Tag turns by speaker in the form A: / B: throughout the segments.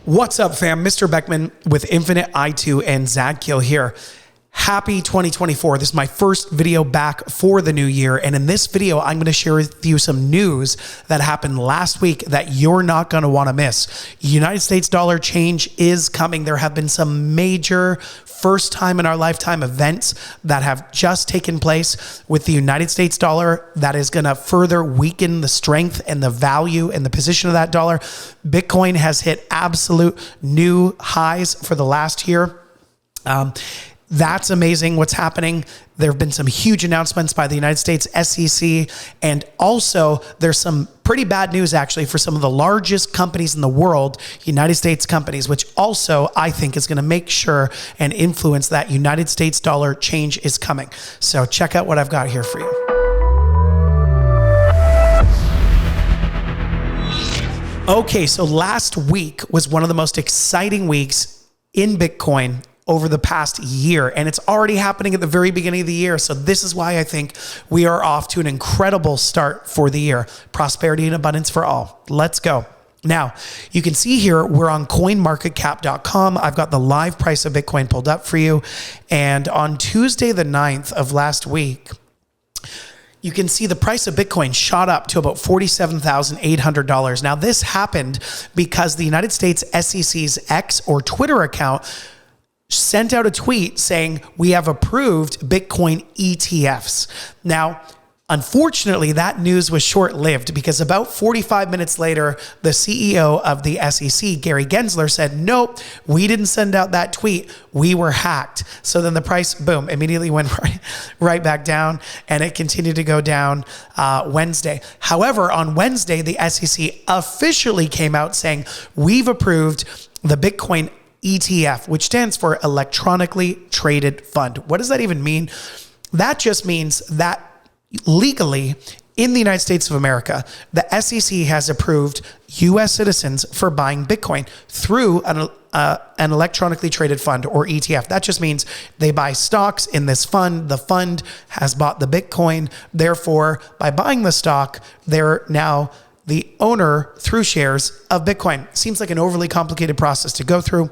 A: What's up, fam? Mr. Beckman with Infinite I2 and Zadkiel here. Happy 2024. This is my first video back for the new year. And in this video, I'm going to share with you some news that happened last week that you're not going to want to miss. United States dollar change is coming. There have been some major first time in our lifetime events that have just taken place with the United States dollar that is going to further weaken the strength and the value and the position of that dollar. Bitcoin has hit absolute new highs for the last year. That's amazing what's happening. There have been some huge announcements by the United States SEC, and also there's some pretty bad news actually for some of the largest companies in the world, United States companies, which also I think is going to make sure and influence that United States dollar change is coming. So check out what I've got here for you. Okay, so last week was one of the most exciting weeks in Bitcoin over the past year, and it's already happening at the very beginning of the year. So this is why I think we are off to an incredible start for the year. Prosperity and abundance for all. Let's go. Now, you can see here, we're on coinmarketcap.com. I've got the live price of Bitcoin pulled up for you. And on Tuesday, the 9th of last week, you can see the price of Bitcoin shot up to about $47,800. Now, this happened because the United States SEC's X or Twitter account sent out a tweet saying, we have approved Bitcoin ETFs. Now, unfortunately, that news was short-lived because about 45 minutes later, the CEO of the SEC, Gary Gensler, said, nope, we didn't send out that tweet. We were hacked. So then the price, boom, immediately went right back down, and it continued to go down Wednesday. However, on Wednesday, the SEC officially came out saying, we've approved the Bitcoin ETF, which stands for electronically traded fund. What does that even mean? That just means that legally in the United States of America, the SEC has approved U.S. citizens for buying Bitcoin through an electronically traded fund or ETF. That just means they buy stocks in this fund. The fund has bought the Bitcoin. Therefore, by buying the stock, they're now the owner through shares of Bitcoin. Seems like an overly complicated process to go through.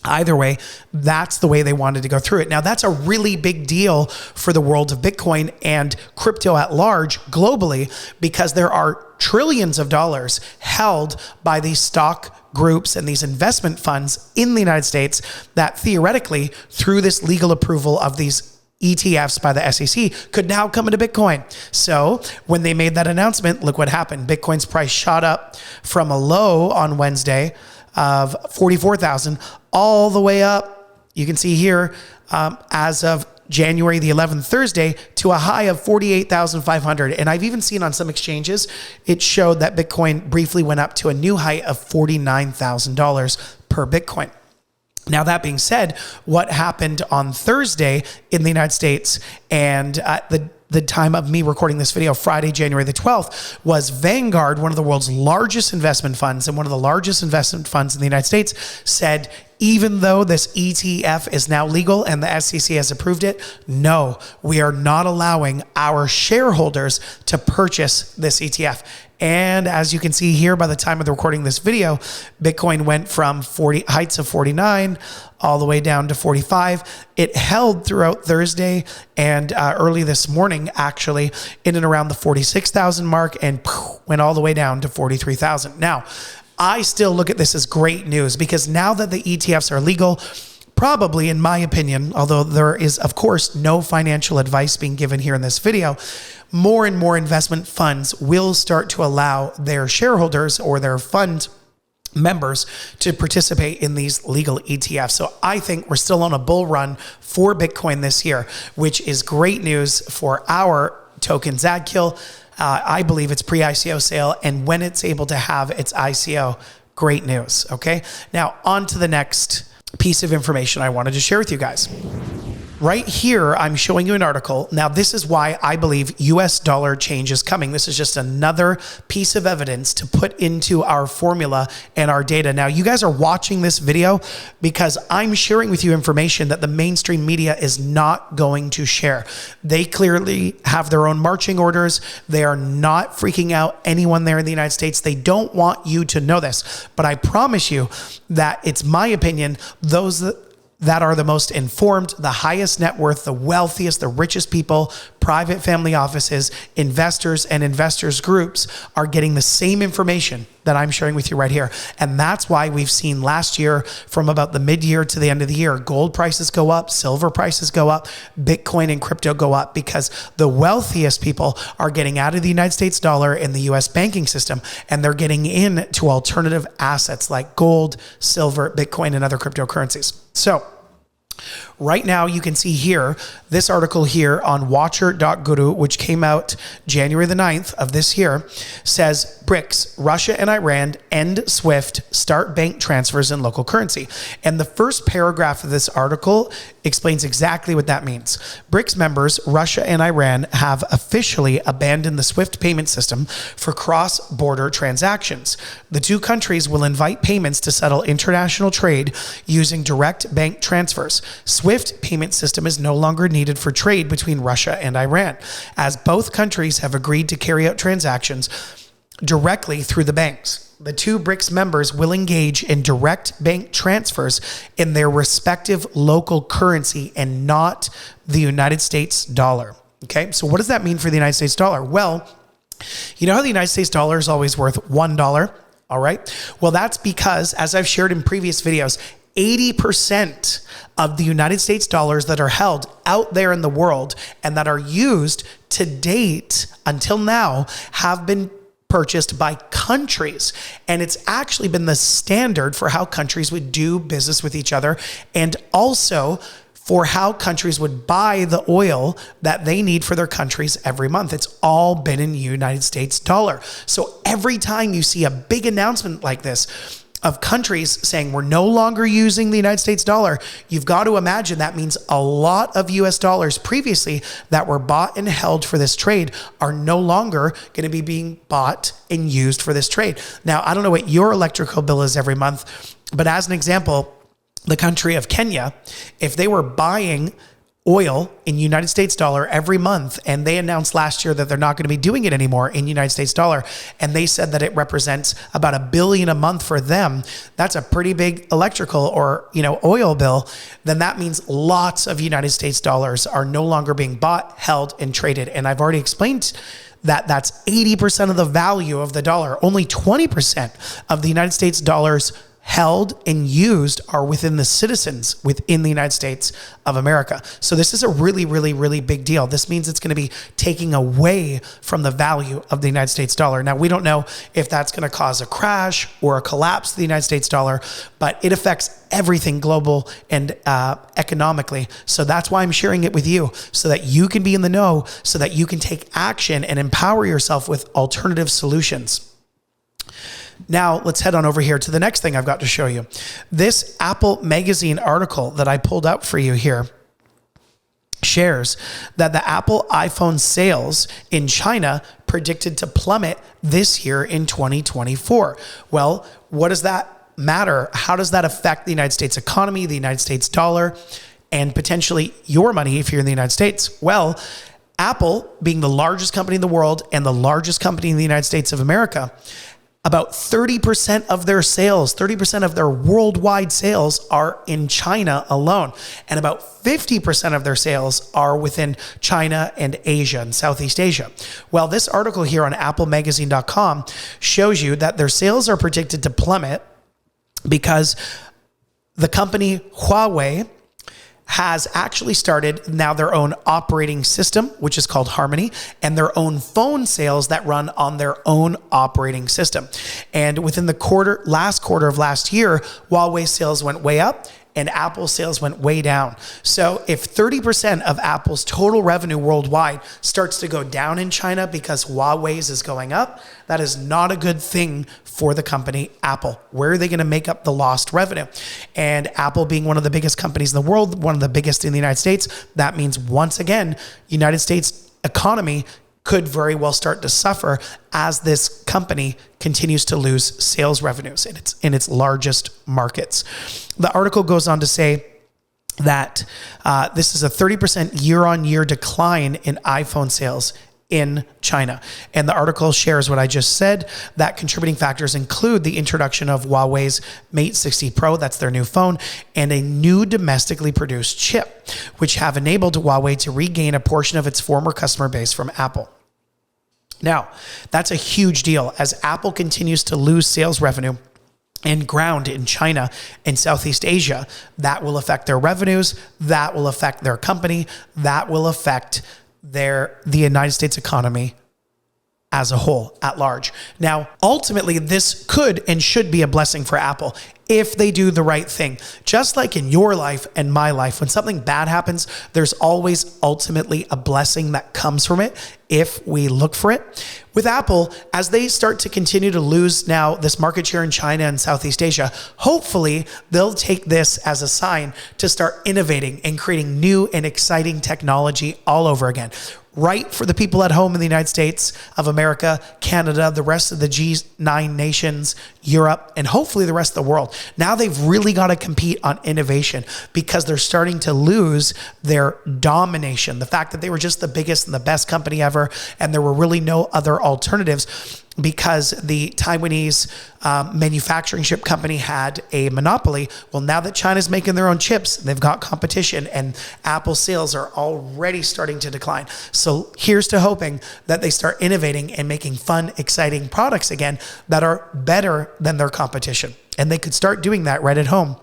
A: Either way, that's the way they wanted to go through it. Now, that's a really big deal for the world of Bitcoin and crypto at large globally, because there are trillions of dollars held by these stock groups and these investment funds in the United States that theoretically, through this legal approval of these ETFs by the SEC, could now come into Bitcoin. So when they made that announcement, look what happened. Bitcoin's price shot up from a low on Wednesday of 44,000 all the way up. You can see here as of January the 11th, Thursday, to a high of 48,500. And I've even seen on some exchanges, it showed that Bitcoin briefly went up to a new height of $49,000 per Bitcoin. Now, that being said, what happened on Thursday in the United States and at the time of me recording this video, Friday, January the 12th, was Vanguard, one of the world's largest investment funds and one of the largest investment funds in the United States, said, even though this ETF is now legal and the SEC has approved it, no, we are not allowing our shareholders to purchase this ETF. And as you can see here, by the time of the recording this video, Bitcoin went from heights of 49 all the way down to 45. It held throughout Thursday and early this morning, actually, in and around the 46,000 mark, and went all the way down to 43,000. Now, I still look at this as great news because now that the ETFs are legal, probably, in my opinion, although there is, of course, no financial advice being given here in this video, more and more investment funds will start to allow their shareholders or their fund members to participate in these legal ETFs. So I think we're still on a bull run for Bitcoin this year, which is great news for our token Zadkiel. I believe it's pre-ICO sale, and when it's able to have its ICO, great news. Okay, now on to the next piece of information I wanted to share with you guys. Right here, I'm showing you an article. Now, this is why I believe US dollar change is coming. This is just another piece of evidence to put into our formula and our data. Now, you guys are watching this video because I'm sharing with you information that the mainstream media is not going to share. They clearly have their own marching orders. They are not freaking out anyone there in the United States. They don't want you to know this. But I promise you that it's my opinion, those that are the most informed, the highest net worth, the wealthiest, the richest people, private family offices, investors, and investors groups are getting the same information that I'm sharing with you right here. And that's why we've seen last year, from about the mid-year to the end of the year, gold prices go up, silver prices go up, Bitcoin and crypto go up, because the wealthiest people are getting out of the United States dollar in the US banking system, and they're getting into alternative assets like gold, silver, Bitcoin, and other cryptocurrencies. So right now, you can see here, this article here on watcher.guru, which came out January the 9th of this year, says BRICS, Russia and Iran end SWIFT, start bank transfers in local currency. And the first paragraph of this article explains exactly what that means. BRICS members, Russia and Iran, have officially abandoned the SWIFT payment system for cross-border transactions. The two countries will invite payments to settle international trade using direct bank transfers. SWIFT payment system is no longer needed for trade between Russia and Iran, as both countries have agreed to carry out transactions directly through the banks. The two BRICS members will engage in direct bank transfers in their respective local currency and not the United States dollar. Okay, so what does that mean for the United States dollar? Well, you know how the United States dollar is always worth $1? All right. Well, that's because, as I've shared in previous videos, 80% of the United States dollars that are held out there in the world and that are used to date until now have been purchased by countries. And it's actually been the standard for how countries would do business with each other, and also for how countries would buy the oil that they need for their countries every month. It's all been in United States dollar. So every time you see a big announcement like this of countries saying we're no longer using the United States dollar, you've got to imagine that means a lot of US dollars previously that were bought and held for this trade are no longer going to be being bought and used for this trade. Now, I don't know what your electrical bill is every month, but as an example, the country of Kenya, if they were buying oil in United States dollar every month, and they announced last year that they're not going to be doing it anymore in United States dollar, and they said that it represents about $1 billion a month for them, that's a pretty big electrical or oil bill. Then that means lots of United States dollars are no longer being bought, held, and traded. And I've already explained that that's 80% of the value of the dollar. Only 20% of the United States dollars held and used are within the citizens within the United States of America. So this is a really, really, really big deal. This means it's going to be taking away from the value of the United States dollar. Now, we don't know if that's going to cause a crash or a collapse of the United States dollar, but it affects everything global and economically. So that's why I'm sharing it with you, so that you can be in the know, so that you can take action and empower yourself with alternative solutions. Now, let's head on over here to the next thing I've got to show you. This Apple Magazine article that I pulled up for you here shares that the Apple iPhone sales in China predicted to plummet this year in 2024. Well, what does that matter? How does that affect the United States economy, the United States dollar, and potentially your money if you're in the United States? Well, Apple, being the largest company in the world and the largest company in the United States of America, about 30% of their sales, 30% of their worldwide sales are in China alone. And about 50% of their sales are within China and Asia and Southeast Asia. Well, this article here on applemagazine.com shows you that their sales are predicted to plummet because the company Huawei has actually started now their own operating system, which is called Harmony, and their own phone sales that run on their own operating system. And within the last quarter of last year, Huawei sales went way up, and Apple sales went way down. So if 30% of Apple's total revenue worldwide starts to go down in China because Huawei's is going up, that is not a good thing for the company Apple. Where are they going to make up the lost revenue? And Apple being one of the biggest companies in the world, one of the biggest in the United States, that means once again, United States economy could very well start to suffer as this company continues to lose sales revenues in its largest markets. The article goes on to say that this is a 30% year-on-year decline in iPhone sales in China. And the article shares what I just said, that contributing factors include the introduction of Huawei's Mate 60 Pro, that's their new phone, and a new domestically produced chip, which have enabled Huawei to regain a portion of its former customer base from Apple. Now, that's a huge deal as Apple continues to lose sales revenue and ground in China and Southeast Asia. That will affect their revenues, that will affect their company, that will affect the United States economy as a whole, at large. Now, ultimately, this could and should be a blessing for Apple if they do the right thing. Just like in your life and my life, when something bad happens, there's always ultimately a blessing that comes from it if we look for it. With Apple, as they start to continue to lose now this market share in China and Southeast Asia, hopefully they'll take this as a sign to start innovating and creating new and exciting technology all over again. Right for the people at home in the United States of America, Canada, the rest of the G9 nations, Europe, and hopefully the rest of the world. Now they've really got to compete on innovation because they're starting to lose their domination. The fact that they were just the biggest and the best company ever, and there were really no other alternatives because the Taiwanese manufacturing chip company had a monopoly. Well, now that China's making their own chips, they've got competition, and Apple sales are already starting to decline. So here's to hoping that they start innovating and making fun, exciting products again that are better than their competition. And they could start doing that right at home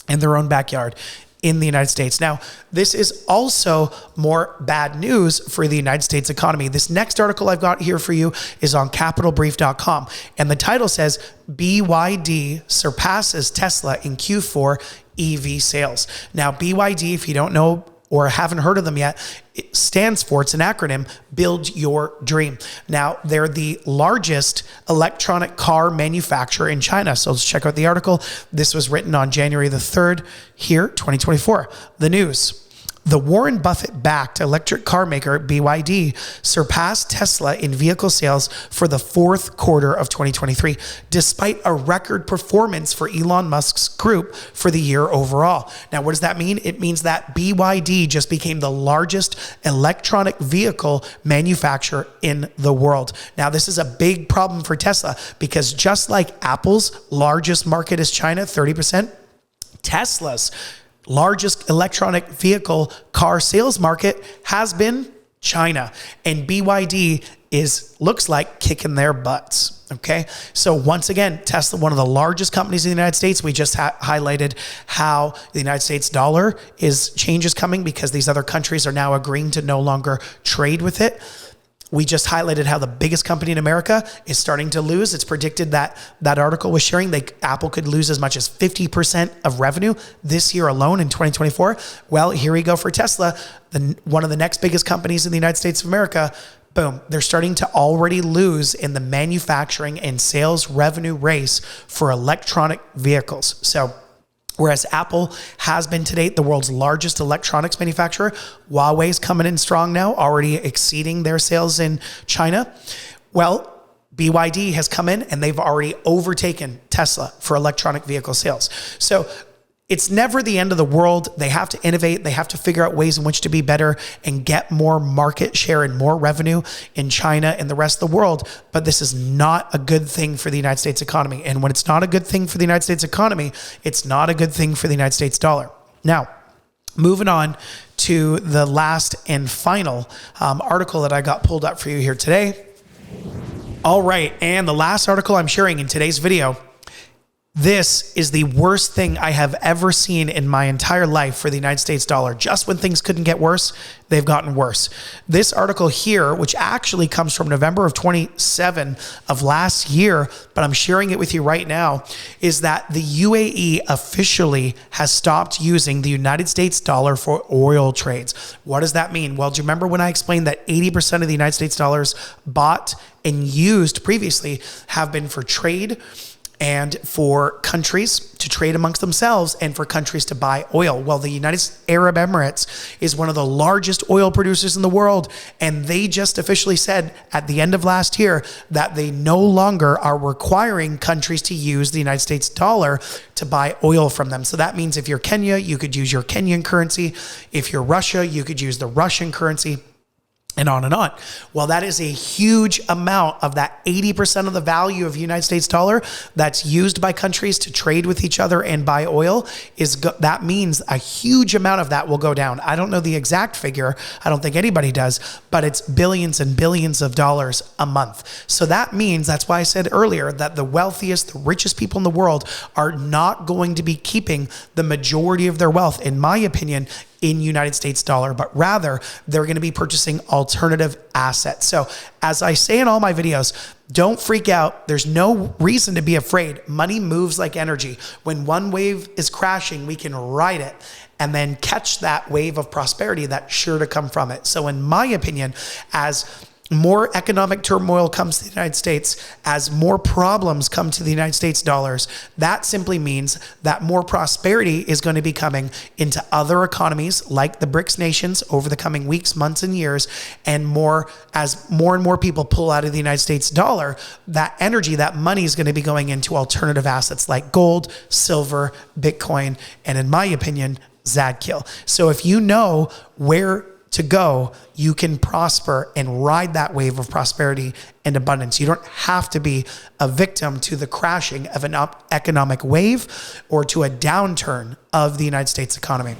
A: in their own backyard in the United States. Now, this is also more bad news for the United States economy. This next article I've got here for you is on capitalbrief.com. And the title says, BYD surpasses Tesla in Q4 EV sales. Now, BYD, if you don't know or haven't heard of them yet, it stands for, it's an acronym, Build Your Dream. Now, they're the largest electronic car manufacturer in China. So let's check out the article. This was written on January the 3rd here, 2024. The news. The Warren Buffett-backed electric car maker BYD surpassed Tesla in vehicle sales for the fourth quarter of 2023, despite a record performance for Elon Musk's group for the year overall. Now, what does that mean? It means that BYD just became the largest electronic vehicle manufacturer in the world. Now, this is a big problem for Tesla because just like Apple's largest market is China, 30%, Tesla's largest electronic vehicle car sales market has been China, and BYD looks like kicking their butts. Okay. So once again, Tesla, one of the largest companies in the United States. We just highlighted how the United States dollar change is coming because these other countries are now agreeing to no longer trade with it. We just highlighted how the biggest company in America is starting to lose. It's predicted that article was sharing Apple could lose as much as 50% of revenue this year alone in 2024. Well, here we go for Tesla, one of the next biggest companies in the United States of America. Boom, they're starting to already lose in the manufacturing and sales revenue race for electronic vehicles. So whereas Apple has been to date the world's largest electronics manufacturer, Huawei's coming in strong now, already exceeding their sales in China. Well, BYD has come in and they've already overtaken Tesla for electronic vehicle sales. So it's never the end of the world. They have to innovate. They have to figure out ways in which to be better and get more market share and more revenue in China and the rest of the world. But this is not a good thing for the United States economy. And when it's not a good thing for the United States economy, it's not a good thing for the United States dollar. Now, moving on to the last and final article that I got pulled up for you here today. All right. And the last article I'm sharing in today's video, This is the worst thing I have ever seen in my entire life for the United States dollar. Just when things couldn't get worse, they've gotten worse. This article here, which actually comes from November of 27 of last year, but I'm sharing it with you right now, is that the UAE officially has stopped using the United States dollar for oil trades. What does that mean? Well, do you remember when I explained that 80% of the United States dollars bought and used previously have been for trade and for countries to trade amongst themselves and for countries to buy oil? Well, the United Arab Emirates is one of the largest oil producers in the world, and they just officially said at the end of last year that they no longer are requiring countries to use the United States dollar to buy oil from them. So that means if you're Kenya, you could use your Kenyan currency. If you're Russia, you could use the Russian currency. And on and on. Well, that is a huge amount of that 80% of the value of the United States dollar that's used by countries to trade with each other and buy oil. That means a huge amount of that will go down. I don't know the exact figure. I don't think anybody does, but it's billions and billions of dollars a month. So that means, that's why I said earlier that the wealthiest, the richest people in the world are not going to be keeping the majority of their wealth, in my opinion, in United States dollar, but rather they're going to be purchasing alternative assets. So as I say in all my videos, don't freak out. There's no reason to be afraid. Money moves like energy. When one wave is crashing, we can ride it and then catch that wave of prosperity that's sure to come from it. So in my opinion, as more economic turmoil comes to the United States, as more problems come to the United States dollars, that simply means that more prosperity is going to be coming into other economies like the BRICS nations over the coming weeks, months, and years. And as more and more people pull out of the United States dollar, that energy, that money is going to be going into alternative assets like gold, silver, Bitcoin, and in my opinion, Zadkill. So if you know where to go, you can prosper and ride that wave of prosperity and abundance. You don't have to be a victim to the crashing of an economic wave or to a downturn of the United States economy.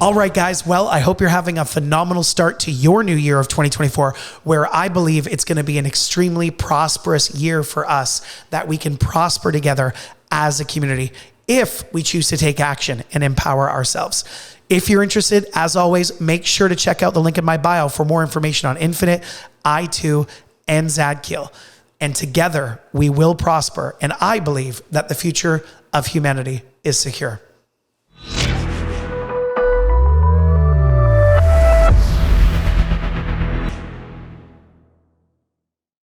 A: All right, guys. Well, I hope you're having a phenomenal start to your new year of 2024, where I believe it's going to be an extremely prosperous year for us, that we can prosper together as a community if we choose to take action and empower ourselves. If you're interested, as always, make sure to check out the link in my bio for more information on Infinite, I2, and Zadkill. And together we will prosper. And I believe that the future of humanity is secure.